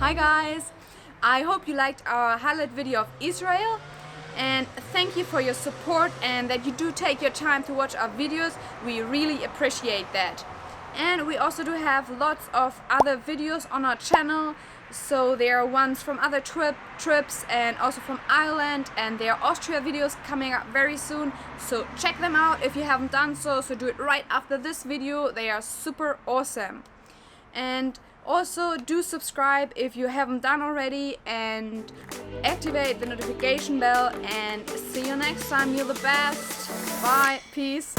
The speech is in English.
Hi guys! I hope you liked our highlight video of Israel, and thank you for your support and that you do take your time to watch our videos. We really appreciate that. And we also do have lots of other videos on our channel. So there are ones from other trips and also from Ireland, and there are Austria videos coming up very soon. So check them out if you haven't done so. So do it right after this video. They are super awesome. And also do subscribe if you haven't done already, and activate the notification bell, and see you next time. You're the best. Bye. Peace.